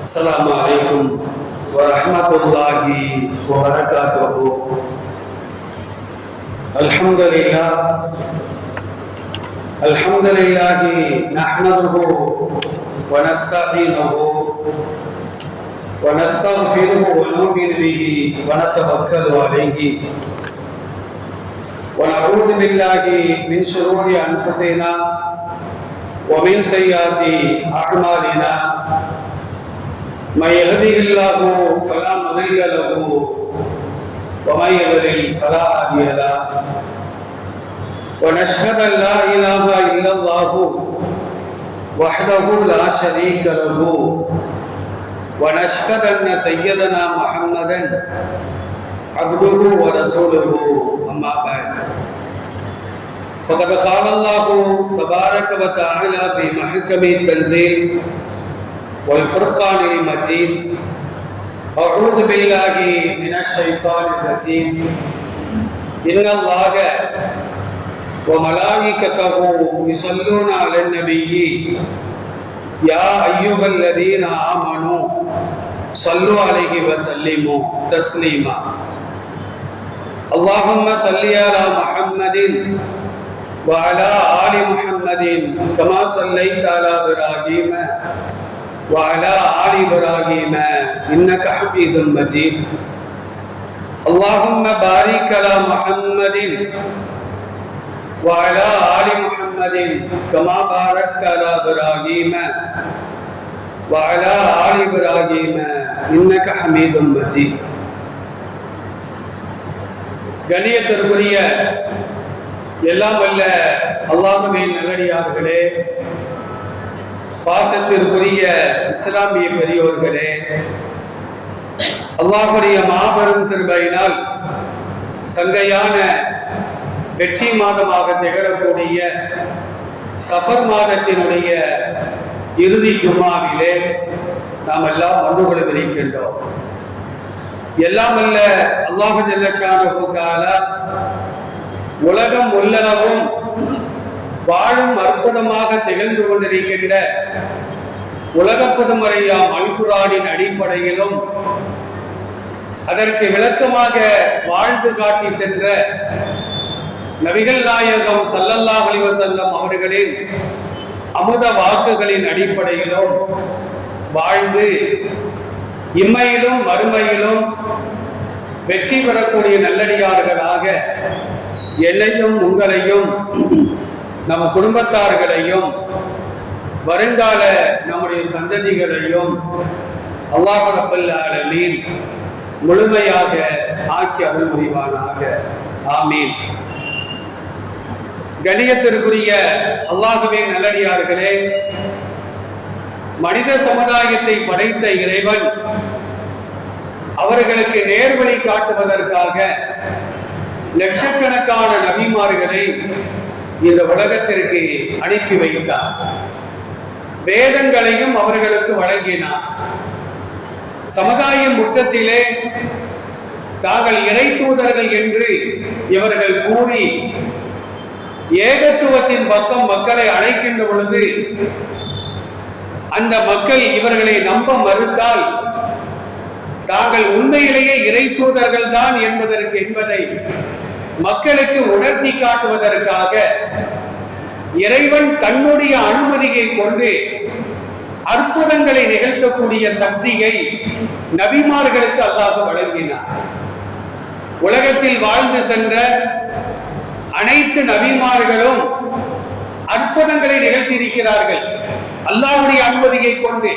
السلام عليكم ورحمة الله وبركاته. الحمد لله نحمده ونستعينه ونستغفره ونؤمن به ونتوكل عليه ونعوذ بالله من شرور أنفسنا ومن سيئات أعمالنا. من يهده الله فلا مضل له ومن يضلل فلا هادي له. ونشهد ان لا اله الا الله وحده لا شريك له ونشهد ان سيدنا محمدا عبده ورسوله. اما بعد فقد قال الله تبارك وتعالى في محكم التنزيل والفرقان المجيد: أعوذ بالله من الشيطان الرجيم. إن الله وملائكته يصلون على النبي يا أيها الذين آمنوا صلوا عليه وسلموا تسليما. اللهم صل على محمد وعلى آل محمد كما صليت على إبراهيم وعلى آل إبراهيم إنك حميد مجيد. اللهم بارك على محمد وعلى آل محمد كما باركت على إبراهيم وعلى آل إبراهيم إنك حميد مجيد. கண்ணியத்திற்குரிய எல்லாம் வல்ல அல்லாஹ்வின் நல்லடியார்களே, பாசத்திற்குரிய இஸ்லாமிய பெரியோர்களே, அல்லாஹ்வுடைய மாபெரும் கிருபையினால் சங்கையான வெற்றி மாதமாக திகழக்கூடிய சஃபர் மாதத்தினுடைய இறுதி ஜும்மாவிலே நாம் எல்லாம் வந்து கொண்டிருக்கின்றோம். எல்லாம் அல்ல அல்லாஹ் ஜல்ல ஷானஹு தஆலா உலகம் உள்ளளவும் வாழும் அற்புதமாக திகழ்ந்து கொண்டிருக்கின்ற உலக பொதுமறையாம் அல் குர்ஆனின் அடிப்படையிலும் அதற்கு விளக்கமாக வாழ்ந்து காட்டி சென்ற நபிகள் நாயகம் ஸல்லல்லாஹு அலைஹி வஸல்லம் அவர்களின் அமுத வாக்குகளின் அடிப்படையிலும் வாழ்ந்து இம்மையிலும் மறுமையிலும் வெற்றி பெறக்கூடிய நல்லடியார்களாக என்னையும் உங்களையும் நம் குடும்பத்தார்களையும் வருங்கால நம்முடைய சந்ததிகளையும் அல்லாஹ் ரப்பல் ஆலமீன் முழுமையாக ஆக்கி அருள் புரிவானாக. ஆமீன். கண்ணியத்திற்குரிய அல்லாஹ்வின் நல்லடியார்களே, மனித சமுதாயத்தை படைத்த இறைவன் அவர்களுக்கு நேர்வழி காட்டுவதற்காக லட்சக்கணக்கான நபிமார்களை இந்த உலகத்திற்கு அனுப்பி வைத்தார். வேதங்களையும் அவர்களுக்கு வழங்கினார். சமுதாயம் உச்சத்திலே தாங்கள் இறை தூதர்கள் என்று இவர்கள் கூறி ஏகத்துவத்தின் பக்கம் மக்களை அழைக்கின்ற பொழுது அந்த மக்கள் இவர்களை நம்ப மறுத்தால் தாங்கள் உண்மையிலேயே இறை தூதர்கள் தான் என்பதை மக்களுக்கு உணர்த்தி காட்டுவதற்காக இறைவன் தன்னுடைய அனுமதியை கொண்டு அற்புதங்களை நிகழ்த்தக்கூடிய சக்தியை நபிமார்களுக்கு அல்லாஹ் வழங்கினார். உலகத்தில் வாழ்ந்து சென்ற அனைத்து நபிமார்களும் அற்புதங்களை நிகழ்த்தியிருக்கிறார்கள் அல்லாஹ்வுடைய அனுமதியை கொண்டு.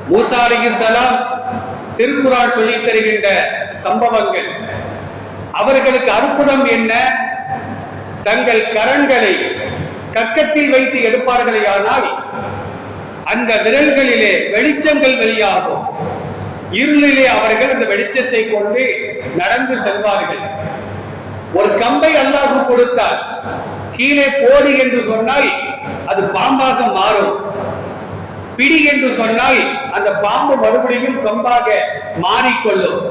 மூசா அலைஹிஸ்ஸலாம் திருக்குர்ஆன் சொல்லித் தருகின்ற சம்பவங்கள். அவர்களுக்கு அற்புதம் என்ன? தங்கள் கரங்களை கக்கத்தில் வைத்து எடுப்பார்களே ஆனால் அந்த விரல்களிலே வெளிச்சங்கள் வெளியாகும். இருளிலே அவர்கள் அந்த வெளிச்சத்தை கொண்டு நடந்து செல்வார்கள். ஒரு கம்பை அல்லாஹ் கொடுத்தார். கீழே போடி என்று சொன்னால் அது பாம்பாக மாறும். பிடி என்று சொன்னால் அந்த பாம்பு மறுபடியும் கம்பாக மாறிக்கொள்ளும்.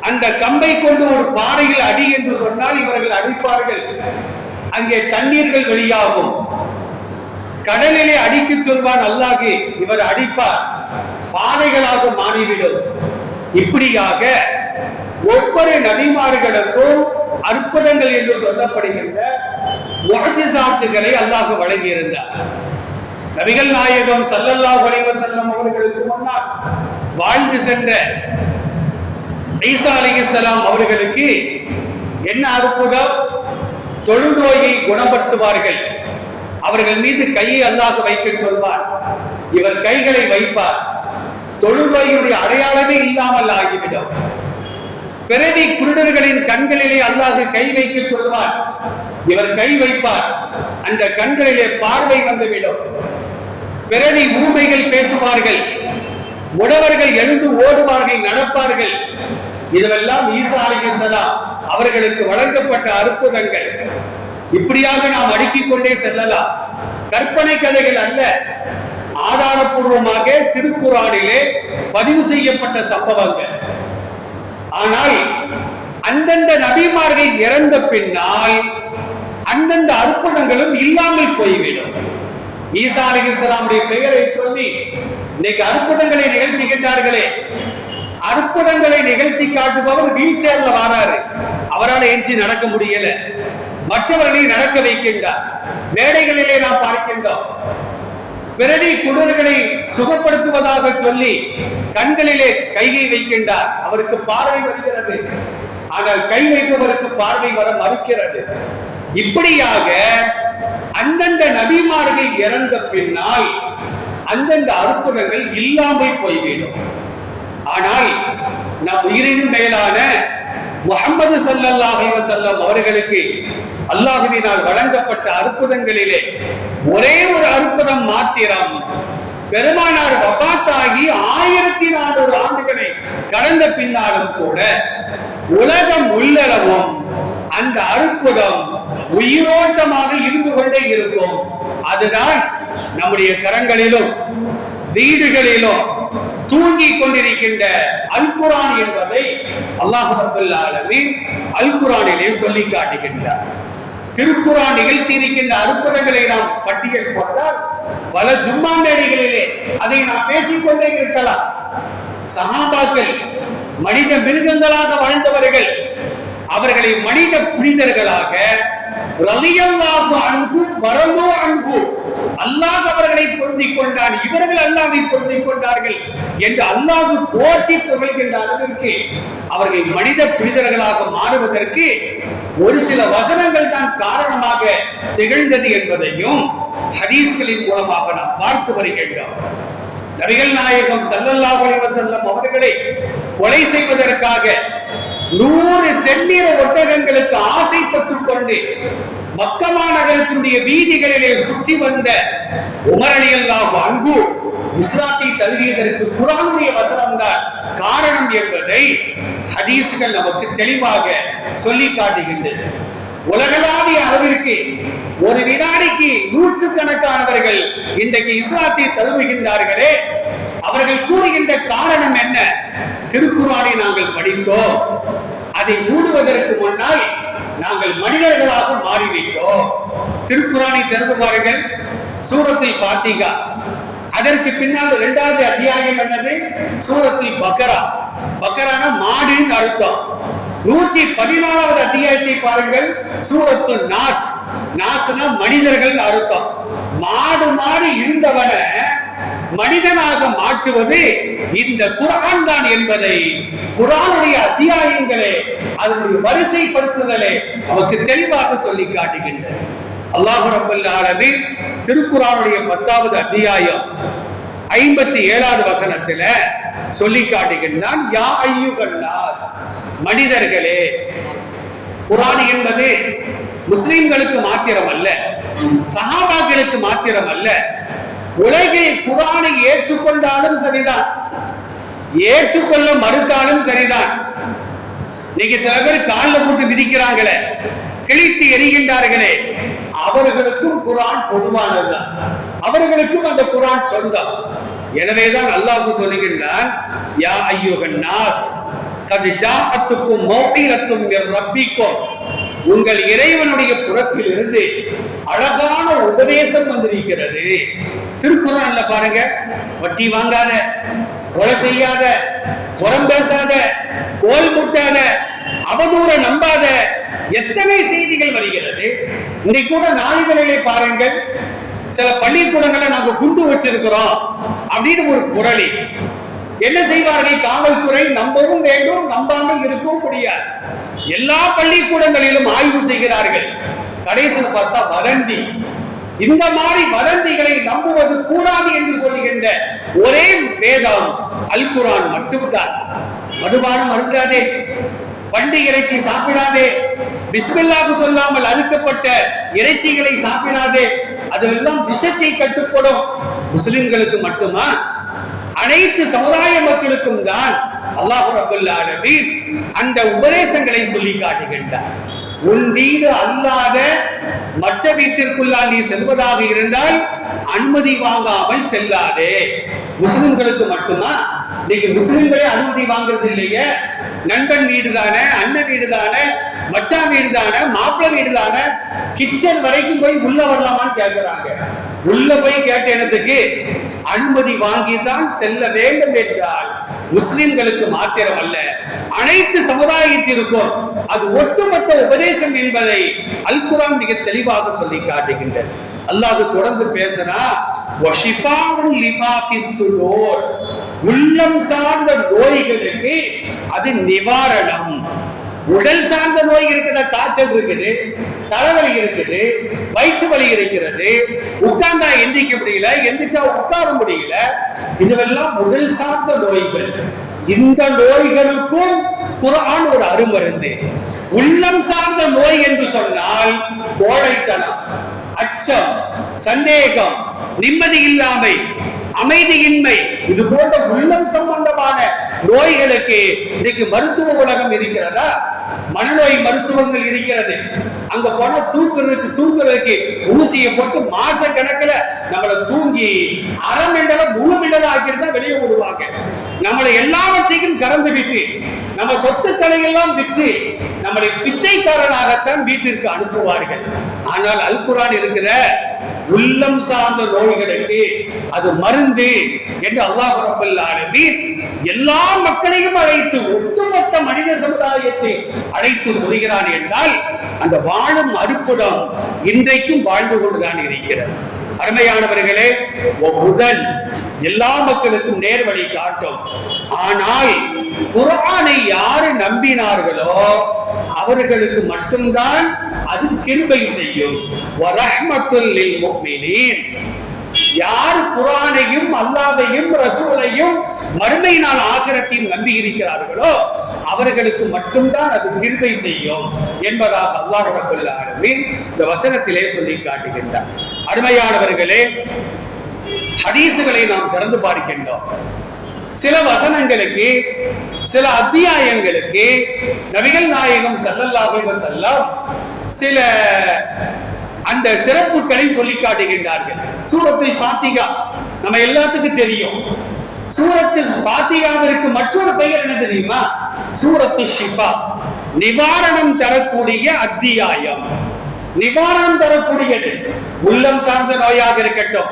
அந்த கம்பை கொண்டு ஒரு பாறையில் அடி என்று சொன்னால் இவர்கள் அடிப்பார்கள். அங்கே தண்ணீர்கள் வெளியாகும். கடலிலே அடிக்க சொல்வான் அல்லாஹ், இவர் அடிப்பார், பானைகளாக மாறிவிடும். இப்படியாக ஒவ்வொரு நபிமார்களுக்கும் அற்புதங்கள் என்று சொல்லப்படுகின்ற முஅஜிசாத்துகளை அல்லாஹ் வழங்கி இருந்தார். நபிகள் நாயகம் ஸல்லல்லாஹு அலைஹி வஸல்லம் அவர்களுக்கு முன்னால் வாழ்ந்து சென்ற ஈசா அலைஹிஸ்ஸலாம் அவர்களுக்கு என்ன அற்புதம்? தொழுநோயை குணப்படுத்துவார்கள். அவர்கள் மீது கையை அல்லாஹ் வைக்க சொல்வார். இவர் கைகளை வைப்பார், தொழுநோயுடைய அடையாளமே இல்லாமல் ஆகிவிடும். பிறவி குருடர்களின் கண்களிலே அல்லாஹ் கை வைக்க சொல்வார். இவர் கை வைப்பார், அந்த கண்களிலே பார்வை வந்துவிடும். பிறவி ஊமைகள் பேசுவார்கள், முடவர்கள் எழுந்து ஓடுவார்கள், நடப்பார்கள். இதுவெல்லாம் ஈசா அலைஹிஸ்ஸலாம் அவர்களுக்கு வழங்கப்பட்ட அற்புதங்கள். இப்படியாக நாம் அடுக்கிக் கொண்டே செல்லலாம். கற்பனை கதைகள் அல்ல, ஆதாரபூர்வமாக திருக்குர்ஆனிலே பதிவு செய்யப்பட்ட சம்பவங்கள். ஆனால் அந்தந்த நபிமார்கள் இறந்த பின்னால் அந்தந்த அற்புதங்களும் இல்லாமல் போய்விடும். ஈசா அலைஹிஸ்ஸலாமுடைய பெயரை சொல்லி இன்னைக்கு அற்புதங்களை நிகழ்த்துகின்றார்களே, அற்புதங்களை நிகழ்த்தி காட்டுபவர் வீல் சேர்ல வராரு, அவரால் எஞ்சி நடக்க முடியல, மற்றவர்களை நடக்க வைக்கின்றார். மேடைகளிலே நாம் பார்க்கின்றோம். பிறவி குடர்களை சுகப்படுத்துவதாக சொல்லி கண்களிலே கையை வைக்கின்றார், அவருக்கு பார்வை வருகிறது. ஆனால் கை வைப்பவருக்கு பார்வை வர மறுக்கிறது. இப்படியாக அந்தந்த நபிமார்கள் இறந்த பின்னால் அந்தந்த அற்புதங்கள் இல்லாமல் போய்விடும். ஆனால் நம் உயிரினும் மேலான முஹம்மது ஸல்லல்லாஹு அலைஹி வஸல்லம் அவர்களுக்கு அல்லாஹ்வினால் வழங்கப்பட்ட அற்புதங்களிலே ஒரே ஒரு அற்புதம் மாத்திரம், பெருமானார் வஃபாத்தாகி 1400 ஆண்டுகளை கடந்த பின்னாலும் கூட உலகம் உள்ளளவும் அந்த அற்புதம் உயிரோட்டமாக இருந்து கொண்டே இருக்கும். அதுதான் நம்முடைய கரங்களிலும் வீடுகளிலும் தூங்கிக் கொண்டிருக்கின்ற அல் குர்ஆன் என்பதை அல்லாஹ் ரப்பல் ஆலமீன் அல் குர்ஆனிலே சொல்லி காட்டுகின்றார். திருக்குர்ஆன் நிகழ்த்தியிருக்கின்ற அற்புதங்களை நாம் பட்டியல் போட்டால் பல ஜும்மா மேடைகளிலே அதை நாம் பேசிக்கொண்டே இருக்கலாம். சஹாபாக்கள் மனித மிருகங்களாக வாழ்ந்தவர்கள், அவர்களை மனித புனிதர்களாக ரலியல்லாஹு அன்ஹு வரலு அன்ஹு, அல்லாஹ் அவர்களை பொருந்திக் கொண்டான், இவர்கள் அல்லாஹ்வை பொருந்திக் கொண்டார்கள் என்று அல்லாஹ் போற்றி புகழ்கின்ற அளவிற்கு அவர்கள் மனித புனிதர்களாக மாறுவதற்கு ஒரு சில வசனங்கள் தான் காரணமாக திகழ்ந்தது என்பதையும் ஹதீஸ்களின் மூலமாக நாம் பார்த்து வருகின்றோம். நபிகள் நாயகம் ஸல்லல்லாஹு அலைஹி வஸல்லம் அவர்களை கொலை செய்வதற்காக 100 செந்நிற ஒட்டகங்களுக்கு ஆசைப்பட்டுக் கொண்டு மக்கா நகரத்தினுடைய வீதிகளிலே சுற்றி வந்த உமர் ரலியல்லாஹு அன்ஹு இஸ்லாத்தை தழுவியதற்கு குர்ஆனுடைய வசனம் தான் காரணம் என்பதை ஹதீஸ்கள் நமக்கு தெளிவாக சொல்லி காட்டுகின்றது. உலகளாவிய அளவிற்கு ஒரு வினாடிக்கு 100 கணக்கானவர்கள் இன்றைக்கு இஸ்லாத்தை தழுவுகின்றார்களே, அவர்கள் கூறுகின்ற காரணம் என்ன? திருக்குர்ஆனை நாங்கள் படித்தோம், அதை மூடுவதற்கு முன்னால் நாங்கள் மனிதர்களாக மாறிவிட்டோம். திருக்குர்ஆனை திறந்து பாருங்கள், சூரத்துல் ஃபாத்திஹா. அதற்கு பின்னால் 2வது அத்தியாயம் என்னது? சூரத்துல் பக்ரா. பக்ரானா மாடுன்னு அர்த்தம். 114வது அத்தியாயத்தை பாருங்கள், சூரத்துல் நாஸ். நாஸ்னா மனிதர்கள் அர்த்தம். மாடு இருந்தவனை மனிதனாக மாற்றுவது இந்த குர்ஆன் தான் என்பதை குர்ஆனுடைய அத்தியாயங்களே அதனுடைய வரிசைப்படுத்துதலே நமக்கு தெளிவாக சொல்லி காட்டுகின்றது. அல்லாஹ் ரப்பல் ஆலமீன் திருக்குர்ஆனுடைய 10வது அத்தியாயம் 57வது வசனத்துல சொல்லி காட்டுகின்றான், யா அய்யுகன் நாஸ், மனிதர்களே. குர்ஆன் என்பது முஸ்லிம்களுக்கு மாத்திரம் அல்ல, சஹாபாக்களுக்கு மாத்திரம் அல்ல, உலகில் குர்ஆனை ஏற்றுக்கொண்டாலும் சரிதான், ஏற்றுக்கொள்ள மறுத்தாலும் சரிதான். இன்னைக்கு சில பேர் காலில் போட்டு மிதிக்கிறாங்களே, கிழித்து எறிகின்றார்களே, அவர்களுக்கும் குர்ஆன் பொதுவானதுதான், அவர்களுக்கும் அந்த குர்ஆன் சொந்தம். எனவேதான் அல்லாஹ் சொல்லுகின்றான், யா அய்யுகன் நாஸ் கத் ஜாஅத்துக்கும் மௌஇலத்தும் மிர் ரப்பிக்கும், உங்கள் இறைவனுடைய புறத்தில் இருந்து அழகான உபதேசம் வந்திருக்கிறது. திருக்குறான்ல பாருங்க, வட்டி வாங்காத, கொலை செய்யாத, புறம் பேசாத, கோல் முட்டாத, அவதூற நம்பாத, எத்தனை செய்திகள் வருகிறது. இன்னைக்கு கூட நாளிதழிலே பாருங்கள், சில பள்ளிக்கூடங்களை நாங்க குண்டு வச்சிருக்கிறோம் அப்படின்னு ஒரு குரலி. என்ன செய்வார்கள் காவல்துறை? நம்பவும் வேண்டும், நம்பாமல் இருக்கவும் முடியாது. எல்லா பள்ளிக்கூடங்களிலும் ஆய்வு செய்கிறார்கள். கடைசியில் பார்த்தா வதந்தி. இந்த மாதிரி வதந்திகளை நம்புவது கூடாது என்று சொல்லுகின்ற ஒரே வேதம் அல் குர்ஆன் மட்டும்தான். மதுபானம் அருந்தாதே, பண்டி இறைச்சி சாப்பிடாதே, பிஸ்மில்லாஹ் சொல்லாமல் அறுக்கப்பட்ட இறைச்சிகளை சாப்பிடாதே, அதெல்லாம் விஷத்தை கட்டுப்படும். முஸ்லிம்களுக்கு மட்டுமா? அனைத்து சமுதாய மக்களுக்கும் தான் அல்லாஹ் ரப்பல் ஆலமீன் அந்த உபதேசங்களை சொல்லி காட்டுகின்றார். உன் வீடு அல்லாத மற்ற வீட்டிற்குள்ளால் நீ செல்வதாக இருந்தால் அனுமதி வாங்காமல் செல்லாதே. முஸ்லிம்களுக்கு மட்டுமா? நீங்க முஸ்லிம்களே அனுமதி வாங்குறது இல்லையே. நண்பன் வீடு தானே, அண்ணன் வீடு தானே, மச்சான் வீடு தானே, மாப்பிள்ளை வீடு தானே, கிச்சன் வரைக்கும் போய் உள்ள வரலாமான்னு கேட்கிறாங்க. உள்ள போய் கேட்ட இடத்துக்கு அனுமதி வாங்கிதான் செல்ல வேண்டும் என்றால் முஸ்லிம்களுக்கு மாத்திரம் அல்ல, அனைத்து சமுதாயத்திற்கும் அது ஒட்டுமொத்த உபதேசம் என்பதை அல் குர்ஆன் மிக தெளிவாக சொல்லி காட்டுகின்றது. அல்லாஹ் தொடர்ந்து பேசுறா, உள்ளம் சார்ந்த நோய்களுக்கு அது நிவாரணம். உடல் சார்ந்த நோய் இருக்கிற, காய்ச்சல் இருக்குது, தலைவலி இருக்குது, வயிற்று வலி இருக்கிறது, உட்கார்ந்தா எந்திரிக்க முடியல, எந்திரிச்சா உட்கார முடியல, இதுவெல்லாம் உடல் சார்ந்த நோய்கள். இந்த நோய்களுக்கும் குர்ஆன் ஒரு அருமருந்து. உள்ளம் சார்ந்த நோய் என்று சொன்னால் கோழைத்தனம், அச்சம், சந்தேகம், நிம்மதி இல்லாமை, அமைதியின்மை, இது போன்ற உள்ளம் சம்பந்தமான நோய்களுக்கு இன்னைக்கு மருத்துவ உலகம் இருக்கிறதா? மனநோய் மருத்துவங்கள் இருக்கிறது. அங்க போனா தூங்குறதுக்கு ஊசியை போட்டு மாச கணக்குல நம்மளை தூங்கி அரை மண்டலம் 3 மண்டலம் ஆக்கிட்டு வெளியே விடுவாங்க. நம்மளை எல்லாவற்றையும் கறந்து விட்டு, நம்ம சொத்துக்களை எல்லாம் விற்று நம்மளை பிச்சைக்காரனாகத்தான் வீட்டிற்கு அனுப்புவார்கள். ஆனால் அல் குர்ஆன் இருக்கிற உள்ளம் சார்ந்த நோய்களுக்கு அது மருந்து என்று அல்லாஹ் ரப்பல் ஆலமீன் எல்லா மக்களையும் அழைத்து, ஒட்டுமொத்த மனித சமுதாயத்தை அழைத்து சொல்கிறான் என்றால் அந்த வாழும் அற்புதம் இன்றைக்கும் வாழ்ந்து கொண்டுதான் இருக்கிறது. அருமையானவர்களே, முதல் எல்லா மக்களுக்கும் நேர்வழி காட்டும். ஆனால் குர்ஆனை யாரு நம்பினார்களோ அவர்களுக்கு மட்டும்தான் அது கிருபை செய்யும். வரஹ்மத்துல் லில் முஃமினீன். யார் குர்ஆனையும் அல்லாஹ்வையும் ரசூலையும் மறுமை நாள் ஆகிரத்தையும் நம்பி இருக்கிறார்களோ அவர்களுக்கு மட்டும்தான் அது கிருபை செய்யும் என்பதாக அல்லாஹ் ரப்பல் ஆலமீன் இந்த வசனத்திலே சொல்லி காட்டுகின்றார். அருமையானவர்களே, ஹதீசுகளை நாம் திறந்து பார்க்கின்றோம். சில வசனங்களுக்கு, சில அத்தியாயங்களுக்கு நபிகள் நாயகம் ஸல்லல்லாஹு அலைஹி வஸல்லம் சில அந்த சிறப்புகளை சொல்லி காட்டுகின்றார்கள். சூரத்துல் ஃபாத்திஹா நம்ம எல்லாத்துக்கும் தெரியும். சூரத்துல் ஃபாத்திஹாவிற்கு மற்றொரு பெயர் என்ன தெரியுமா? சூரத்துல் ஷிஃபா, நிவாரணம் தரக்கூடிய அத்தியாயம். நிவாரணம் தரக்கூடியது. உள்ளம் சார்ந்த நோயாக இருக்கட்டும்,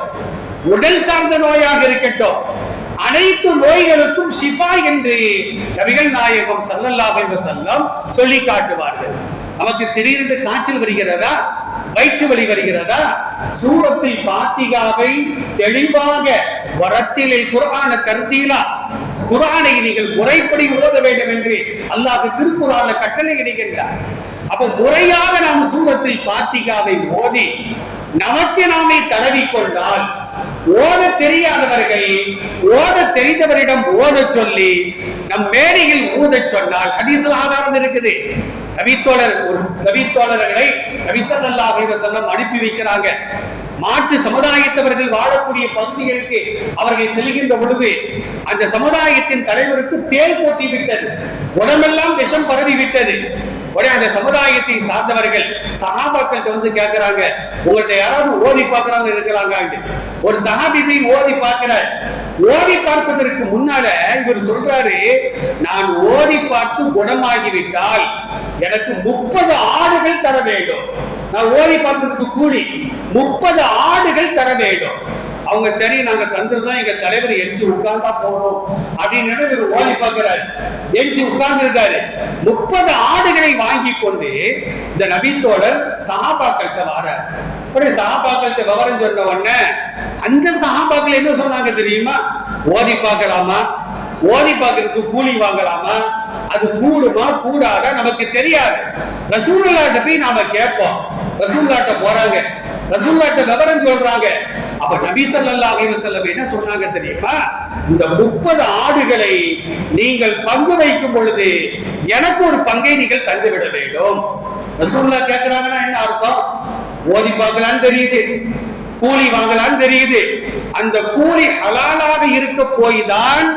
உடல் சார்ந்த நோயாக இருக்கட்டும், அனைத்து நோய்களுக்கும் ஷிஃபா என்று நபிகள் நாயகம் ஸல்லல்லாஹு அலைஹி வஸல்லம் சொல்லி காட்டுவார்கள். நமக்கு திடீரென்று காய்ச்சல் வருகிறதா, வயிற்று வலி வருகிறதா, சூரத்துல் ஃபாத்திஹாவை தெளிவாக வரத்திலே குர்ஆன தர்தீலா, குர்ஆனை நீங்கள் முறைப்படி ஓத வேண்டும் என்று அல்லாஹ் திருக்குர்ஆன்ல கட்டளை இடுகின்றார். அப்ப முறையாக நாம் சூரத்துல் ஃபாத்திஹாவை ஓதி நமக்கு நாமே தடவி கொண்டால், ஓத தெரியாதவர்கள் ஓத தெரிந்தவரிடம் ஓத சொல்லி நம் மேடையில் ஊத சொன்னால் ஹதீஸில் ஆதாரம் இருக்குது. நபித்தோழர்களை நபி ஸல்லல்லாஹு அலைஹி வஸல்லம் அனுப்பி வைக்கிறாங்க. மாற்று சமுதாயத்தவர்கள் வாழக்கூடிய பகுதிகளுக்கு அவர்கள் செல்கின்ற பொழுது அந்த சமுதாயத்தின் தலைவருக்கு தேள் போட்டி விட்டது, உடம்பெல்லாம் விஷம் பரவி விட்டது. உடனே அந்த சமுதாயத்தை சார்ந்தவர்கள் சஹாபாக்கள் வந்து கேட்கிறாங்க, உங்கள்ட்ட யாராவது ஓதி பார்க்கறாங்க இருக்கிறாங்க? ஒரு சஹாபி ஓதி பார்க்கிறார். ஓதி பார்ப்பதற்கு முன்னால இவர் சொல்றாரு, நான் ஓதி பார்த்து குணமாகிவிட்டால் எனக்கு 30 ஆடுகள் தர வேண்டும். நான் ஓதி பார்த்ததுக்கு கூலி 30 ஆடுகள் தர வேண்டும். அவங்க சரி நாங்க தந்துருந்தோம், எங்க தலைவர் எஞ்சி உட்கார்ந்தா போறோம் அப்படின்னு இவர் ஓதி பார்க்கிறாரு. எஞ்சி உட்கார்ந்து இருக்காரு. 30 ஆடுகளை வாங்கி கொண்டு இந்த நபித்தோழர் சஹாபாக்கள்கிட்ட வரார். சஹாபாக்கள்கிட்ட விவரம் சொன்ன உடனே அந்த சஹாபாக்கள் என்ன சொன்னாங்க தெரியுமா? ஓதி பார்க்கலாமா, ஓதி பார்க்கறதுக்கு கூலி வாங்கலாமா, அது கூடுமா கூடாத நமக்கு தெரியாது. ரசூலுல்லாஹ்ட்ட போய் நாம கேட்போம். ரசூலுல்லாஹ்ட்ட போறாங்க, ரசூலுல்லாஹ்ட்ட விவரம் சொல்றாங்க. அப்ப நபி ஸல்லல்லாஹு அலைஹி வஸல்லம் என்ன சொன்னாங்க தெரியுமா? இந்த 30 ஆடுகளை நீங்கள் பங்கு வைக்கும் பொழுது எனக்கு ஒரு பங்கை நீங்கள் தந்துவிட வேண்டும். ரசூலுல்லாஹ் கேட்கிறாங்கன்னா என்ன அர்த்தம்? ஓதி பார்க்கலான்னு தெரியுது, கூலி வாங்கலான்னு தெரியுது. அந்த கூலி ஹலாலாக இருக்க போய்தான்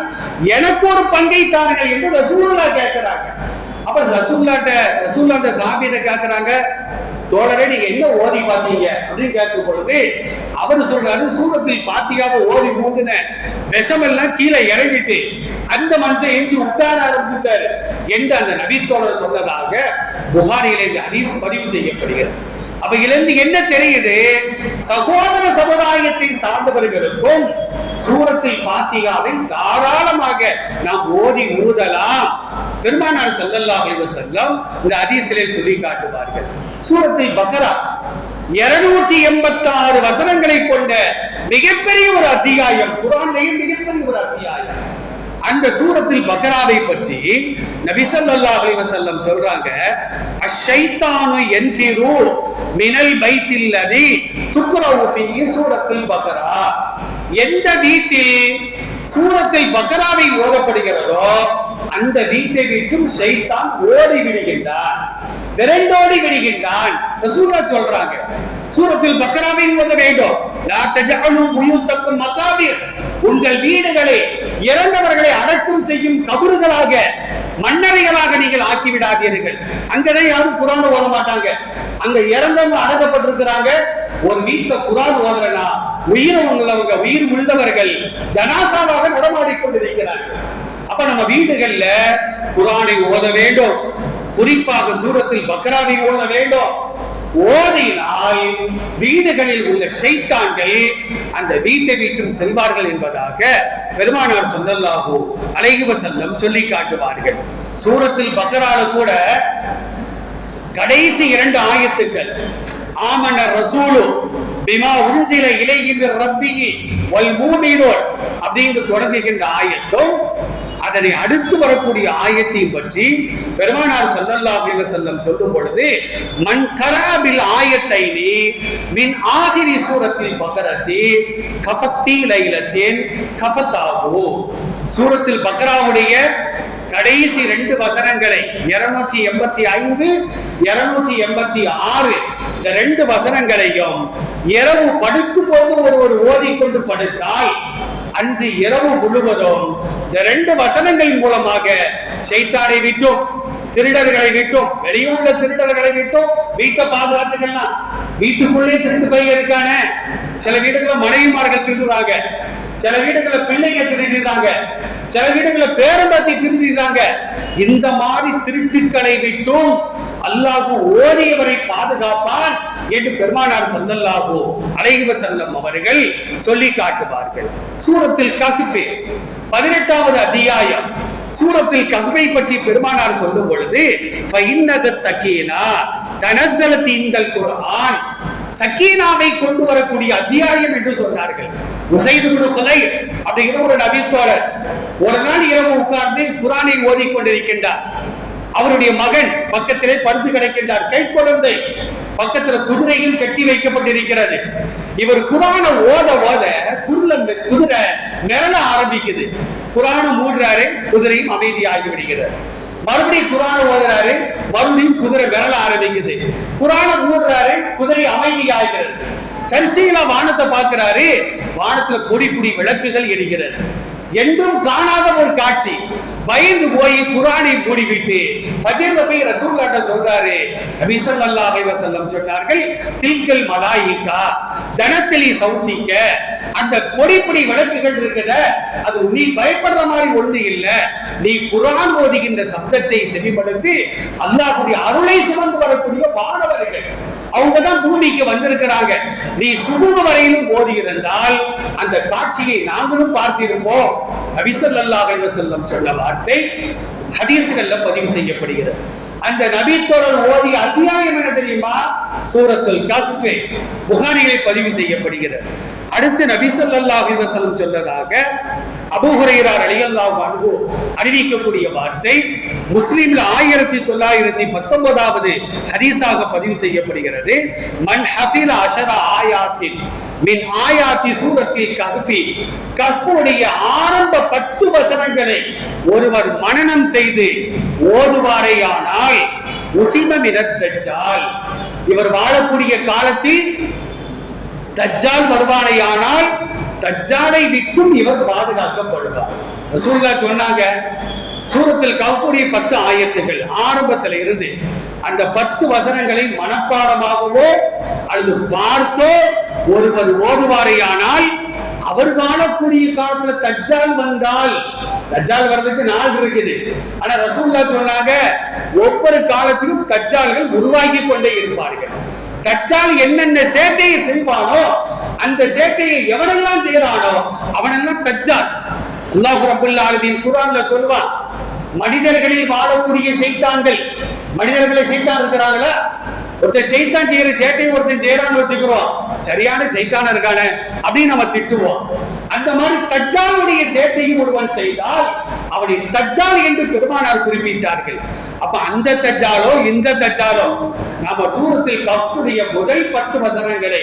எனக்கு ஒரு பங்கை தாருங்கள் என்று ரசூலுல்லாஹ் கேட்கிறாங்க. அப்ப ரசூலுல்லாஹ் சாஹாபிட்ட கேட்கிறாங்க, தோழரே நீங்க என்ன ஓதி பார்த்தீங்க அப்படின்னு கேட்கும் பொழுது அவர் சொல்றாரு, சூரத்தில் பாத்தியாவை ஓதி மூடுன விஷம் எல்லாம் கீழே இறங்கிட்டு அந்த மனுஷன் எஞ்சி உட்கார ஆரம்பிச்சுட்டாரு என்று அந்த நபித்தோழர் சொன்னதாக புகாரியிலே இந்த ஹதீஸ் பதிவு செய்யப்படுகிறது. அப்ப இதிலிருந்து என்ன தெரியுது? சகோதர சமுதாயத்தை சார்ந்தவர்களுக்கும் சூரத்தில் பாத்தியாவை தாராளமாக நாம் ஓதி ஊதலாம். பெருமானார் ஸல்லல்லாஹு அலைஹி வஸல்லம் இந்த ஹதீஸிலே சொல்லி காட்டுவார்கள். சூரத்தில் பக்ரா 286 வசனங்களை கொண்ட மிகப்பெரிய ஒரு அத்தியாயம், குர்ஆனிலேயே மிகப்பெரிய ஒரு அத்தியாயம். அந்த சூரத்தில் பக்ராவை பற்றி நபி ஸல்லல்லாஹு அலைஹி வஸல்லம் சொல்றாங்க, அஷைத்தானு யன்ஃபிரு மினல் பைத்தில்லதி துக்ரவு ஃபீஹி சூரத்துல் பக்ரா. எந்த வீட்டில் சூரத்தில் பக்ராவை ஓதப்படுகிறதோ அந்த வீட்டை விட்டும் ஷைத்தான் ஓடி விடுகின்றான், விரண்டோடி விடுகின்றான். ரசூலுல்லாஹ் சொல்றாங்க, சூரத்தில் பக்ராவை ஓத வேண்டும். லா தஜஅலு புயூத்தக்கும் மகாபிர், உங்கள் வீடுகளை இறந்தவர்களை அடக்கம் செய்யும் கபறுகளாக, மன்னரைகளாக நீங்கள் ஆக்கி விடாதீர்கள். அங்கதான் யாரும் குர்ஆன் ஓத மாட்டாங்க. அங்க இறந்தவங்க அடக்கப்பட்டிருக்கிறாங்க. ஒரு வீட்டுல குர்ஆன் ஓதலனா உயிர் உள்ளவர்கள் ஜனாசாவாக நடமாடிக் கொண்டிருக்கிறார்கள். அப்ப நம்ம வீடுகள்ல குர்ஆனை ஓத வேண்டும், குறிப்பாக சூரத்தில் பக்ராவை ஓத வேண்டும். ஓதினால் வீடுகளில் உள்ள ஷைத்தான்கள் அந்த வீட்டை விட்டும் செல்வார்கள் என்பதாக பெருமானார் ஸல்லல்லாஹு அலைஹி வஸல்லம் சொல்லி காட்டுவார்கள். சூரத்தில் பக்ரால கூட கடைசி 2 ஆயத்துக்கள் ஆமன ரசூலு பிமா உன்சில இலைஹி மிர் ரப்பிஹி வல் மூமினூன் அப்படிங்கு தொடங்குகின்ற ஆயத்தும் அதனை அடுத்து வரக்கூடிய ஆயத்தையும் பற்றி பெருமானார் ஸல்லல்லாஹு அலைஹி வஸல்லம் சொல்லும் பொழுது, மன் கரா பில் ஆயத்தைனி மின் ஆகிரி சூரத்தில் பக்ரத்தி கஃபத் ஃபீ லைலத்தின் கஃபதாஹு. சூரத்தில் பக்ராவுடைய கடைசி 2 வசனங்களை 285 286 இந்த 2 வசனங்களையும் இரவு படுக்கும் போது ஒருவர் ஓதிக்கொண்டு படுத்தால் அன்று இரவு முழுவதும் இந்த 2 வசனங்கள் மூலமாக ஷைத்தானை விட்டும், திருடர்களை விட்டும், வெளியுள்ள திருடர்களை விட்டும் வீட்டை பாதுகாத்துக்கலாம். வீட்டுக்குள்ளே திருட்டு பையன் இருக்கான. சில வீடுகளில் மனைவிமார்கள் திருடுறாங்க, சில வீடுகளில் பிள்ளைங்க திருடுறாங்க, சில வீடுகளில் பேரம்பத்தி திருடுறாங்க. இந்த மாதிரி திருட்டுக்களை விட்டும் அல்லாஹ் ஓதியவரை பாதுகாப்பான் என்று பெருமானார் ஸல்லல்லாஹு அலைஹி வஸல்லம் அவர்கள் சொல்லி காட்டுவார்கள். சூரத்தில் கஹ்ஃப் 18வது அத்தியாயம். சூரத்தில் கஹ்ஃபை பற்றி பெருமானார் சொல்லும் பொழுது, ஃபஇன்னக ஸகீனா தனஸ்ஸலத் இன்தல் குர்ஆன், சக்கீனாவை கொண்டு வரக்கூடிய அத்தியாயம் என்று சொன்னார்கள். உஸைத் இப்னு குலைர் அப்படிங்கிற ஒரு நபித்தோழர் ஒரு நாள் இரவு உட்கார்ந்து குர்ஆனை ஓதிக் கொண்டிருக்கின்றார். அவருடைய மகன் பக்கத்திலே படுத்து கிடக்கின்றார், கை குழந்தை பக்கத்துல குதிரையில் கட்டி வைக்கப்பட்டிருக்கிறது. இவர் குர்ஆனை ஓத ஓத குதிரை மிரள ஆரம்பிக்குது. குர்ஆனை மூடுறாரு, குதிரையும் அமைதியாகி விடுகிறது. மறுபடியும் குர்ஆனை ஓதுறாரு, மறுபடியும் குதிரை மிரள ஆரம்பிக்குது. குர்ஆனை மூடுறாரு, குதிரை அமைதியாகிறது. கடைசியில வானத்தை பார்க்கிறாரு, வானத்துல பொடி பொடி விளக்குகள் எரிகிறது. என்றும் காணாத ஒரு காட்சி. பயந்து போய் குர்ஆனை மூடிவிட்டு ஃபஜ்ர்ல போய் ரசூலுல்லாஹ் சொல்றாரு, நபி ஸல்லல்லாஹு அலைஹி வஸல்லம் சொன்னார்கள், தில்கல் மலாயிகா தனத்திலி சௌதிக்க, அந்த பொடி பொடி விளக்குகள் இருக்குத, அது நீ பயப்படுற மாதிரி ஒண்ணு இல்ல. நீ குர்ஆன் ஓதுகின்ற சப்தத்தை செவிமடுத்து அல்லாஹ்வுடைய அருளை சுமந்து வரக்கூடிய வானவர்கள். அவங்கதான் பூமிக்கு வந்திருக்கிறாங்க. நீ சுபுக வரையிலும் ஓதி இருந்தால் அந்த காட்சியை நாங்களும் பார்த்திருப்போம். நபி ஸல்லல்லாஹு அலைஹி வஸல்லம் சொன்ன வார்த்தை ஹதீஸ்கள்ல பதிவு செய்யப்படுகிறது. அந்த நபி தோழர் ஓதிய அத்தியாயம் என்ன தெரியுமா? சூரத்துல் கஹ்ஃப். புகாரியிலே பதிவு செய்யப்படுகிறது. அடுத்து நபி ஸல்லல்லாஹு அலைஹி வஸல்லம் சொன்னதாக அபூ ஹுரைரா ரலியல்லாஹு அன்ஹு அறிவிக்கக்கூடிய வார்த்தை முஸ்லிம்ல 1919வது ஹதீஸாக பதிவு செய்யப்படுகிறது. மன் ஹஃபில அஷர ஆயாத்தின் மின் ஆயாத்தி சூரத்தில் கஹ்ஃபி, கஹ்ஃபுடைய ஆரம்ப 10 வசனங்களை ஒருவர் மனனம் செய்து ஓதுவாரேயானால் உசிம மினத் தஜ்ஜால், இவர் வாழக்கூடிய காலத்தில் தஜ்ஜால் வருவானேயானால் தஜ்ஜாலை விட்டும் இவர் பாதுகாக்கப்படுவார். ரசூலுல்லாஹ் சொன்னாங்க, சூரத்தில் கஹ்ஃபுடைய 10 ஆயத்துகள் ஆரம்பத்தில் இருந்து அந்த 10 வசனங்களை மனப்பாடமாகவோ அல்லது பார்த்தோ ஒருவர் ஓடுவாரேயானால் அவர் வாழக்கூடிய காலத்துல தஜ்ஜால் வந்தால், தஜ்ஜால் வர்றதுக்கு நாள் இருக்குது, ஆனா ரசூலுல்லாஹ் சொன்னாங்க ஒவ்வொரு காலத்திலும் தஜ்ஜால்கள் உருவாகி கொண்டே இருப்பார்கள். தஜ்ஜால் என்னென்ன சேட்டையை செய்வானோ அந்த சேட்டையை எவனெல்லாம் செய்யறானோ அவனெல்லாம் தஜ்ஜால். அல்லாஹ் ரப்பல் ஆலமீன் குர்ஆன்ல சொல்வான், மனிதர்களில் வாழக்கூடிய சைத்தான்கள், மனிதர்களை சைத்தான் இருக்கிறாங்களா? ஒருத்தர் சைத்தான் செய்யற சேட்டையை ஒருத்தன் செய்யறான்னு வச்சுக்கிறோம், சரியான சைத்தான இருக்கானே அப்படின்னு நம்ம திட்டுவோம். அந்த மாதிரி தஜ்ஜாலுடைய சேட்டையும் ஒருவன் செய்தால் அவனை தஜ்ஜால் என்று பெருமானார் குறிப்பிட்டார்கள். அப்ப அந்த தஜ்ஜாலோ இந்த தஜ்ஜாலோ நாம சூரத்தில் கஹ்ஃபுடைய முதல் 10 வசனங்களை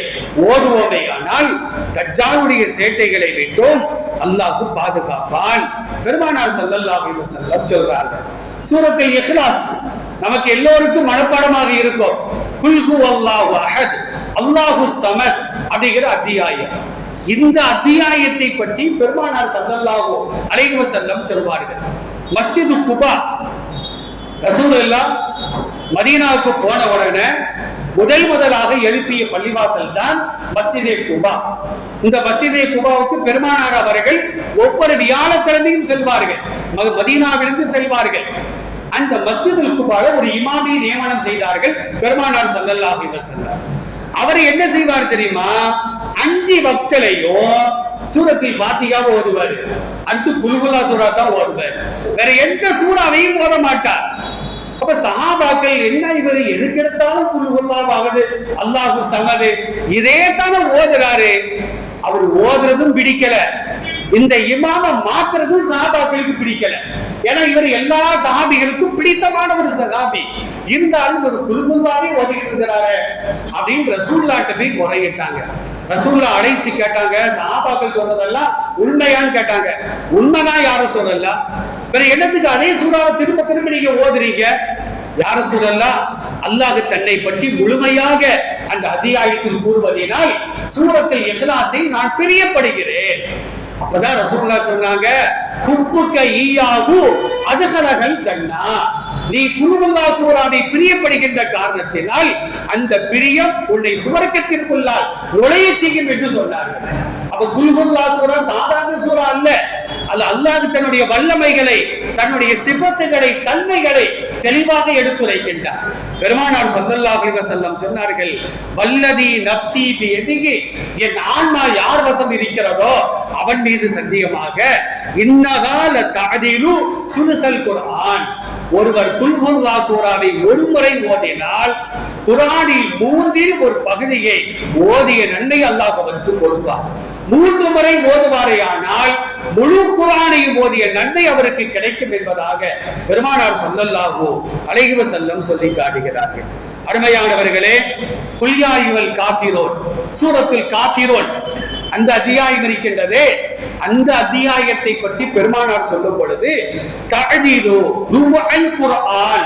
ஓதுவோமே ஆனால் தஜ்ஜாலுடைய சேட்டைகளை விட்டும் அல்லாஹ் பாதுகாப்பான். பெருமானார் ஸல்லல்லாஹு அலைஹி வஸல்லம் சொல்றார்கள். சூரத்துல் இக்லாஸ் நமக்கு எல்லோருக்கும் மனப்பாடமாக இருக்கும். குல் ஹுவல்லாஹு அஹத் அல்லாஹுஸ் ஸமத் அப்படிங்கிற அத்தியாயம். இந்த அத்தியாயத்தை பற்றி பெருமானார் ஸல்லல்லாஹு அலைஹி வஸல்லம் சொல்வார்கள். மஸ்ஜிது குபா, ரசூலுல்லாஹ் மதீனாவுக்கு போன உடனே முதலாக எழுப்பிய பள்ளிவாசல் தான் மஸ்ஜிதே குபா. இந்த மஸ்ஜிதே குபாவுக்கு பெருமானார் அவர்கள் ஒவ்வொரு வியாழக்கிழமையும் செல்வார்கள், மதீனாவிலிருந்து செல்வார்கள். அந்த மஸ்ஜிதுல் குபால ஒரு இமாமை நியமனம் செய்தார்கள் பெருமானார் ஸல்லல்லாஹு அலைஹி வஸல்லம். அவர் என்ன செய்வார் தெரியுமா? 5 வக்திலையும் சூரத்தில் ஃபாத்திஹா ஓதுவார், அடுத்து குல் ஹுவல்லாஹ் சூரா தான் ஓதுவார், வேற எந்த சூறாவையும் ஓத மாட்டார். அப்ப சஹாபாக்கள் என்ன இவர் எதுக்கு எடுத்தாலும் குல் ஹுவல்லாஹ் ஆகுது, அல்லாஹு ஸமது இதே தான ஓதுறாரு, அவர் ஓதுறதும் பிடிக்கல, இந்த இமாம மாத்துறதும் சஹாபாக்களுக்கு பிடிக்கல. ஏன்னா இவர் எல்லா சஹாபிகளுக்கும் பிடித்தமான ஒரு சஹாபி, இருந்தாலும் ஒரு குல் ஹுவல்லாஹ்வை ஓதிட்டு இருக்கிறாரு அப்படின்னு ரசூலுல்லாஹ்ட்ட போய் முறையிட்டாங்க. ரசூலுல்லாஹ் அழைச்சு கேட்டாங்க, சஹாபாக்கள் சொன்னதெல்லாம் உண்மையான்னு கேட்டாங்க. உண்மைதான் யார சொல்லலாம், வேற என்னத்துக்கு அதே சூறாவை திரும்ப திரும்ப நீங்க ஓதுறீங்க? யார சொல்லலாம், அல்லாஹ் தன்னை பற்றி முழுமையாக அந்த அத்தியாயத்தில் கூறுவதனால் சூரத்துல் இக்லாஸை நான் பிரியப்படுகிறேன். அப்பதான் ரசூலுல்லாஹ் சொன்னாங்க, குப்புக்க ஈயாஹு அத்கலகல் ஜன்னா, நீ குல் ஹுவல்லாஹ் சூராவை பிரியப்படுகின்ற காரணத்தினால் அந்த பிரியம் உன்னை சுவர்க்கத்திற்குள்ளால் நுழைய செய்யும் என்று சொன்னார்கள். அப்ப குல் ஹுவல்லாஹ் சூரா சாதாரண சூரா அல்ல, அது அல்லாஹ் தன்னுடைய வல்லமைகளை, தன்னுடைய சிபத்துகளை, தன்மைகளை தெளிவாக எடுத்துரைக்கின்றார். பெருமானார் ஸல்லல்லாஹு அலைஹி வஸல்லம் சொன்னார்கள், வல்லதி நஃப்ஸி பியதிஹி, என் ஆன்மா யார் வசம் இருக்கிறதோ அவன் மீது சத்தியமாக, இன்னஹா லதஅதிலு சுலுஸல் குர்ஆன், ஒருவர் குல் ஹுவல்லாஹ் சூராவை ஒரு முறை ஓதினால் குர்ஆனில் 3இல் ஒரு பகுதியை ஓதிய நன்மை அல்லாஹ் அவருக்கு கொடுப்பார். 3 முறை ஓதுவாரேயானால் முழு குர்ஆனையும் ஓதிய நன்மை அவருக்கு கிடைக்கும் என்பதாக பெருமானார் ஸல்லல்லாஹு அலைஹி வஸல்லம் சொல்லி காட்டுகிறார்கள். அருமையானவர்களே, குல் யா அய்யுஹல் காஃபிரூன், சூரத்துல் காஃபிரூன் அந்த அத்தியாயம் இருக்கின்றதே, அந்த அத்தியாயத்தை பற்றி பெருமானார் சொல்லும் பொழுது தஅதீலு ருபுல் குர்ஆன்,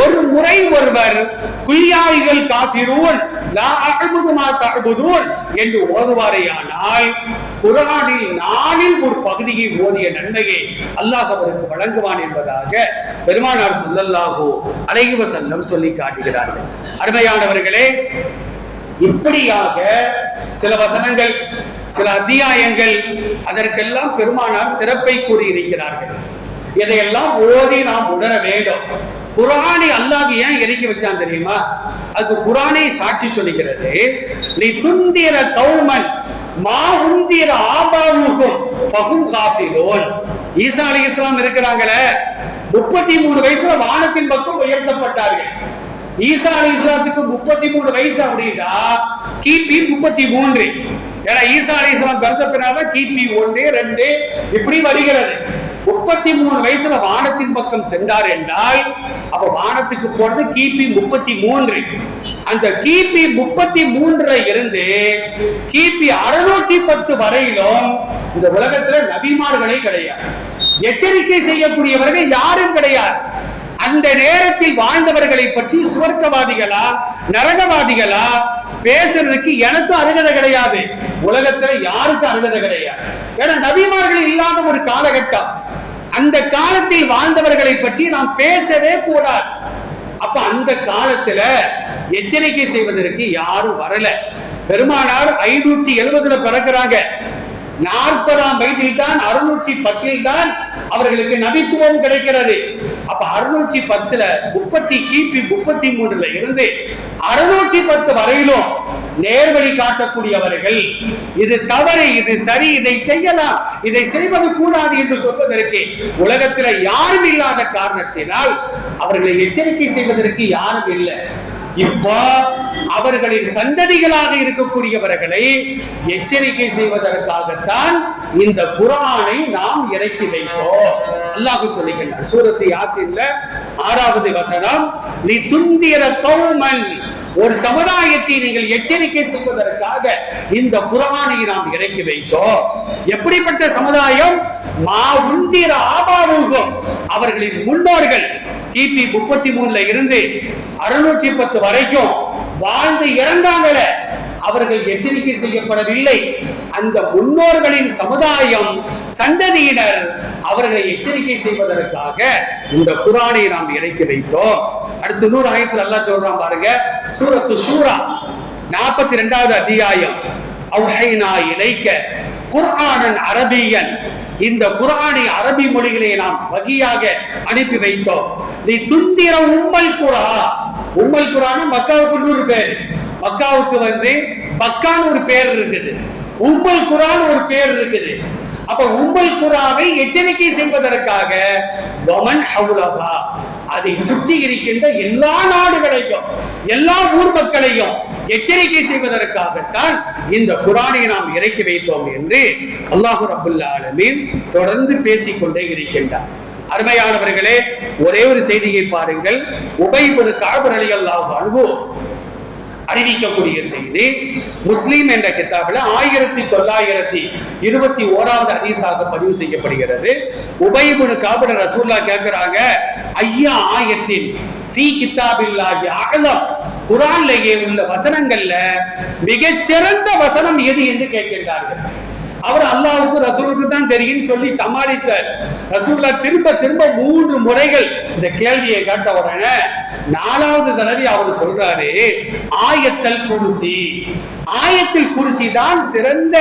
ஒரு முறை ஒருவர் குல் யா அய்யுஹல் காஃபிரூன் லா அஅ்புது மா தஅ்புதூன் என்று ஓதுவாரேயானால் குர்ஆனில் 4இல் ஒரு பகுதியை ஓதிய நன்மையை அல்லாஹ் அவருக்கு வழங்குவான் என்பதாக பெருமானார் ஸல்லல்லாஹு அலைஹி வஸல்லம் சொல்லி காட்டுகிறார்கள். அருமையானவர்களே, இப்படியாக சில வசனங்கள், சில அத்தியாயங்கள், அதற்கெல்லாம் பெருமானார் சிறப்பை கூறியிருக்கிறார்கள். இதையெல்லாம் ஓதி நாம் உணர வேண்டும். குர்ஆனை அல்லாஹ் ஏன் இறக்கி வச்சான் தெரியுமா? அது குர்ஆனை சாட்சி சொல்லுகிறது. நீ துந்திர கௌமன் மா உந்திர ஆபாவுக்கும் ஃபஹும் காஃபிலூன். ஈசா அலைஹிஸ்ஸலாம் இருக்கிறாங்களே, 33 வயசுல வானத்தின் பக்கம் உயர்த்தப்பட்டார்கள். ஈசா அலைஹிஸ்ஸலாத்துக்கு 33 வயசு அப்படின்னா கிபி 33. ஏன்னா ஈசா அலைஹிஸ்ஸலாம் பிறந்த பின்னால்தான் கிபி 1, 2 இப்படி வருகிறது. 33 வயசுல வானத்தின் பக்கம் சென்றார் என்றால் அப்ப வானத்துக்கு போறது கிபி 33. அந்த கிபி 33ல இருந்து கிபி 610 வரையிலும் இந்த உலகத்துல நபிமார்களே கிடையாது. எச்சரிக்கை செய்யக்கூடியவர்கள் யாரும் கிடையாது. அந்த நேரத்தில் வாழ்ந்தவர்களை பற்றி சுவர்க்கவாதிகளா நரகவாதிகளா பேசுறதுக்கு எனக்கும் அருகதை கிடையாது. உலகத்துல யாருக்கும் அருகதை கிடையாது. ஏன்னா நபிமார்கள் இல்லாத ஒரு காலகட்டம். அந்த காலத்தில் வாழ்ந்தவர்களை பற்றி நாம் பேசவே கூடாது. அப்ப அந்த காலத்துல எச்சரிக்கை செய்வதற்கு யாரும் வரல. பெருமானார் 570 பிறக்கிறாங்க. 40ஆம் வயதில் தான் 610 தான் அவர்களுக்கு நபித்துவம் கிடைக்கிறது. அப்ப 610ல கிபி 33ல இருந்து 610 வரையிலும் நேர்வழி காட்டக்கூடியவர்கள் இது தவறு, இது சரி, இதை செய்யலாம், இதை செய்வது கூடாது என்று சொல்வதற்கு உலகத்தில் யாரும் இல்லாத காரணத்தினால் அவர்களை எச்சரிக்கை செய்வதற்கு யாரும் இல்லை. இப்போ அவர்களின் சந்ததிகளாக இருக்கக்கூடியவர்களை எச்சரிக்கை செய்வதற்காகத்தான் இந்த குர்ஆனை நாம் இறக்கி வைத்தோம். அல்லாஹ் சொல்லுகிறார் சூரத்து யாசீன்ல 6வது வசனம், நீ துந்திர கௌமன், ஒரு சமுதாயத்தை நீங்கள் எச்சரிக்கை செய்வதற்காக இந்த குர்ஆனை நாம் இறக்கி வைத்தோம். எப்படிப்பட்ட சமுதாயம்? மா உந்திர ஆபாவுக்கும், அவர்களின் முன்னோர்கள் கிபி 33ல இருந்து 610 வரைக்கும் வாழ்ந்து இறந்தாங்களே, அவர்கள் எச்சரிக்கை செய்யப்படவில்லை. அந்த முன்னோர்களின் சமுதாயம் சந்ததியினர் அவர்களை எச்சரிக்கை செய்வதற்காக இந்த குர்ஆனை நாம் இறக்கி வைத்தோம். அடுத்து 100 ஆயத்தில் அல்லாஹ் சொல்றான் பாருங்க, சூரத்து ஷூரா 42வது அத்தியாயம். அவ்ஹைனா இலைக்க குர்ஆனன் அரபியன், இந்த குர்ஆனை அரபி மொழியிலே நாம் வகியாக அனுப்பி வைத்தோம். நீ துந்திர உம்மல் குரா, உம்மல் குரான மக்காவுக்கு 100 பேர், மக்காவுக்கு பக்கான்னு ஒரு பேர் இருக்குது, உம்மல் குரான் ஒரு பேர் இருக்குது. அப்ப உம்மல் குராவை எச்சரிக்கை செய்வதற்காக வமன் ஹவுலஹா, அதை சுற்றி இருக்கின்ற எல்லா நாடுகளையும் எல்லா ஊர் மக்களையும் எச்சரிக்கை செய்வதற்காகத்தான் இந்த குர்ஆனை நாம் இறக்கி வைத்தோம் என்று அல்லாஹ் ரப்பல் ஆலமீன் தொடர்ந்து பேசிக்கொண்டே இருக்கின்றார். அருமையானவர்களே, ஒரே ஒரு செய்தியை பாருங்கள். உபய் இப்னு கஅப் ரலியல்லாஹு அன்ஹு அறிவிக்கக்கூடிய செய்தி முஸ்லிம் என்ற கிதாபில் 1921வது ஹதீஸாக பதிவு செய்யப்படுகிறது. உபய் இப்னு கஅப் ரசூலுல்லாஹ் கேட்கிறாங்க, ஐயா ஆயத்தின் ஃபீ கிதாபில்லாஹி அஅலம், குர்ஆனிலே உள்ள வசனங்கள்ல மிகச்சிறந்த வசனம் எது என்று கேட்கின்றார்கள். அவர் அல்லாஹ்வுக்கு ரசூலுக்கு தான் தெரியும் சொல்லி சமாளிச்சார். ரசூலுல்லாஹ் திரும்ப 3 முறைகள் இந்த கேள்வியை கேட்ட உடனே 4வது தடவை அவர் சொல்றாரு, ஆயத்தல் குர்சி, ஆயத்தில் குர்சி தான் சிறந்த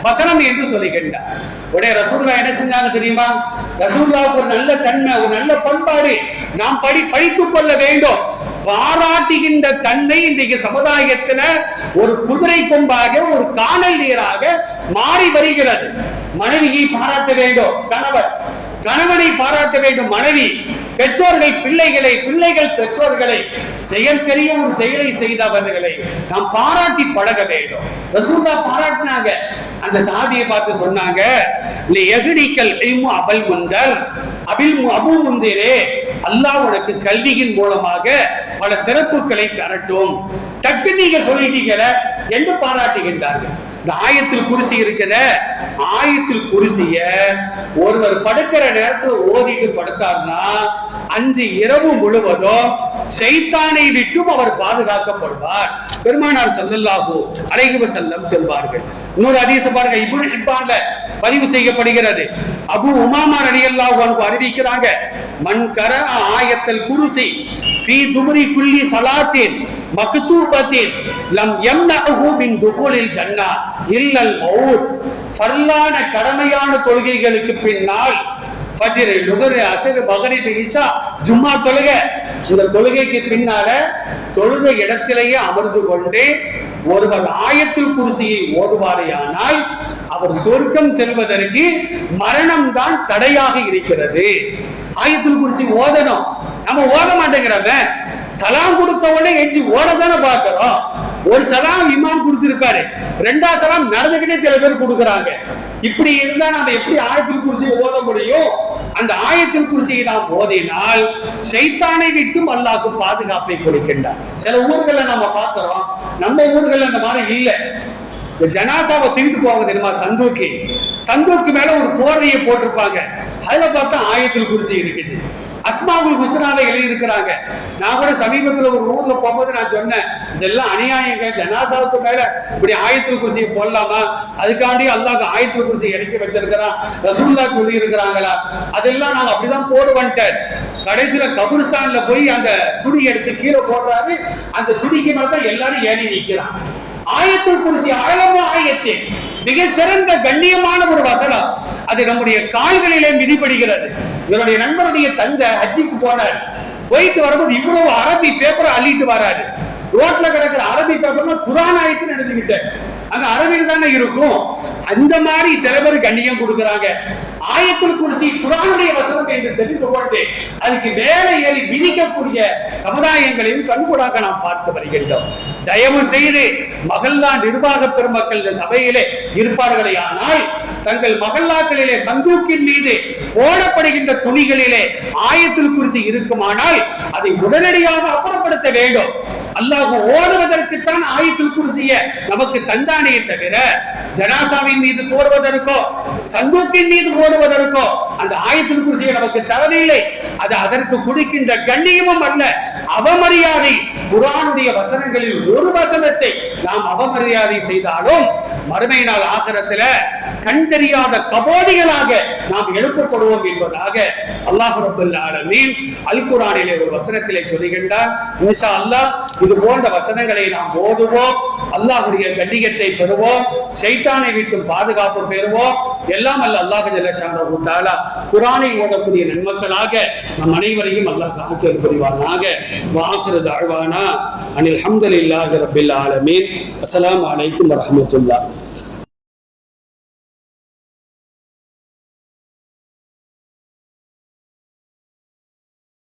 வசனம் என்று சொல்லுகின்றார். உடைய ரசூலுல்லாஹ் என்ன செஞ்சாங்க தெரியுமா? ரசூலுல்லாஹ்வுக்கு ஒரு நல்ல தன்மை, ஒரு நல்ல பண்பாடு நாம் படித்துக் கொள்ள வேண்டும். பாராட்டுகின்ற தன்மை இன்றைக்கு சமுதாயத்துல ஒரு குதிரை கொம்பாக, ஒரு காணல் நீராக மாறி வருகிறது. மனைவியை பாராட்ட வேண்டும் கணவர், கணவனை பாராட்ட வேண்டும் மனைவி, பெற்றோர்கள் பிள்ளைகளை, பிள்ளைகள் பெற்றோர்களை, செயற்கரிய ஒரு செயலை செய்தவர்களை நாம் பாராட்டி பழக வேண்டும். ரசூலுல்லாஹ் பாராட்டினாங்க. அந்த சாதியை பார்த்து சொன்னாங்க, அபு முந்திரே, அல்லாஹ் உனக்கு கல்வியின் மூலமாக பல சிறப்புகளை தரட்டும். டக்கு நீங்க சொல்லிட்டீங்கள என்று பாராட்டுகின்றார்கள். இந்த ஆயத்தில் குர்சி இருக்கிற, ஆயத்தில் குர்சிய ஒருவர் படுக்கிற நேரத்தில் ஓதிட்டு படுத்தார்னா அன்று இரவு முழுவதும் ஷைத்தானை விட்டும் அவர் பாதுகாக்கப்படுவார். பெருமானார் ஸல்லல்லாஹு அலைஹி வஸல்லம் சொல்வார்கள். இன்னொரு ஹதீஸ் பாருங்க, இப்னு ஹிப்பான்ல பதிவு செய்யப்படுகிறது. அபூ உமாமா ரலியல்லாஹு அன்ஹு அறிவிக்கிறாங்க, மன் கரஅ ஆயத்தல் குர்சி ஃபீ துபரி குல்லி ஸலாத்தின் மக்தூபத்தின் லம் யம்னஹு மின் துகுலில் ஜன்னah இல்லல் மௌத். ஃபர்லான கடமையான தொழுகைகளுக்கு பின்னால் ஃபஜ்ர், லுஹர், அஸ்ர், மக்ரிப், இஷா, ஜும்மா தொழுகை இந்த தொழுகைக்கு பின்னால தொழுத இடத்திலேயே அமர்ந்து கொண்டு ஒருவர் ஆயத்துல் குர்சியை ஓதுவாரேயானால் அவர் சொர்க்கம் செல்வதற்கு மரணம் தான் தடையாக இருக்கிறது. ஆயத்துல் குர்சி ஓதணும், நம்ம ஓத மாட்டேங்கிறவ சலாம் கொடுத்த உடனே எஞ்சி ஓடதானே பார்க்கிறோம். ஒரு சலாம் இமாம் கொடுத்திருப்பாரு, ரெண்டாவது சலாம் நடந்துகிட்டே சில பேர் கொடுக்குறாங்க. இப்படி இருந்தா நம்ம எப்படி ஆயத்துல் குர்சியை ஓத முடியும்? அந்த ஆயத்துல் குர்சியை நாம் ஓதினால் ஷைத்தானை விட்டும் அல்லாஹ் பாதுகாப்பை கொடுக்கின்றார். சில ஊர்கள்ல நம்ம பார்க்கிறோம், நம்ம ஊர்கள்ல அந்த மாதிரி இல்ல. இந்த ஜனாசாவை தூக்கிட்டு போவாங்க தெரியுமா, சந்தூக்கு மேல ஒரு போர்வையை போட்டிருப்பாங்க, அதுல பார்த்தா ஆயத்துல் குர்சி இருக்குது. அஸ்மாவுல் ஹுஸ்னாவை எழுதி இருக்கிறாங்க. நான் கூட சமீபத்தில் ஒரு ஊர்ல போகும்போது நான் சொன்னேன், இதெல்லாம் அநியாயங்க, ஜனாசாவுக்கு மேல இப்படி ஆயத்துல் குர்சியை போடலாமா? அதுக்காண்டி அல்லாஹ் ஆயத்துல் குர்சி இறக்கி வச்சிருக்கிறான், ரசூலுல்லாஹ் சொல்லி இருக்கிறாங்களா? அதெல்லாம் நாங்க அப்படிதான் போடுவோன்ட்டேன். கடைசியில கபுர்ஸ்தான்ல போய் அந்த துணி எடுத்து கீழே போடுறாரு, அந்த துணிக்கு மேலதான் எல்லாரும் ஏறி நிற்கிறான். ஆயத்துல் குர்சி ஆழமா ஆயத்தே மிக சிறந்த கண்ணியமான ஒரு வசனம். அது நம்முடைய கால்களிலே மிதிப்படுகிறது. இவருடைய நண்பருடைய தந்தை ஹஜ்ஜிக்கு போனார். போயிட்டு வரும்போது இவ்வளவு அரபி பேப்பரை அள்ளிட்டு வராரு. ரோட்ல கிடக்கிற அரபி பேப்பர்னா குரான் ஆயத்துன்னு நினைச்சுக்கிட்டேன். அங்க அரபியில் தானே இருக்கும். அந்த மாதிரி சில பேர் கண்ணியம் கொடுக்குறாங்க. ஆயத்துல் குர்சி குர்ஆனுடைய வசனம் என்று தெரிந்து கொண்டு அதுக்கு மேலே ஏறி விதிக்கக்கூடிய சமுதாயங்களையும் கண்கூடாக நாம் பார்த்து வருகின்றோம். தயவு செய்து மகல்லா நிர்வாக பெருமக்கள் இந்த சபையிலே இருப்பார்களே ஆனால் தங்கள் மகல்லாக்களிலே சந்தூக்கின் மீது போடப்படுகின்ற துணிகளிலே ஆயத்துல் குர்சி இருக்குமானால் அதை உடனடியாக அப்புறப்படுத்த வேண்டும். அல்லாஹ் ஓடுவதற்குத்தான் ஆயத்துல் குர்சியை நமக்கு தந்தானே தவிர ஜனாசாவின் மீது போடுவதற்கோ சந்தூக்கின் மீது போடுவதற்கோ அந்த ஆயத்துல் குர்சியை நமக்கு தரவில்லை. அது அதற்கு கொடுக்கின்ற கண்ணியமும் அல்ல, அவமரியாதை. குர்ஆனுடைய வசனங்களில் ஒரு வசனத்தை நாம் அவமரியாதை செய்தாலும் மறுமை நாள் ஆகிரத்தில கண் தெரியாத கபோதிகளாக நாம் எழுப்பப்படுவோம் என்பதாக அல்லாஹ் ரப்பல் ஆலமீன் அல் குர்ஆனிலே ஒரு வசனத்திலே சொல்லுகின்றார். இன்ஷா அல்லாஹ் இது போன்ற வசனங்களை நாம் ஓதுவோம், அல்லாஹ்வுடைய கண்ணியத்தை பெறுவோம், ஷைத்தானை விட்டு பாதுகாப்பு பெறுவோம். எல்லாம் அல்ல அல்லாஹ் ஜல்ல ஷானஹு தஆலா குர்ஆனை ஓதக்கூடிய நன்மக்களாக நம் அனைவரையும் அல்லாஹ் ஆக்கியல் புரிவானாக. வாஹிரு தஅவானா அனில் ஹம்துலில்லாஹி ரப்பில் ஆலமீன். அஸ்ஸலாமு அலைக்கும் வரஹ்மத்துல்லாஹ்.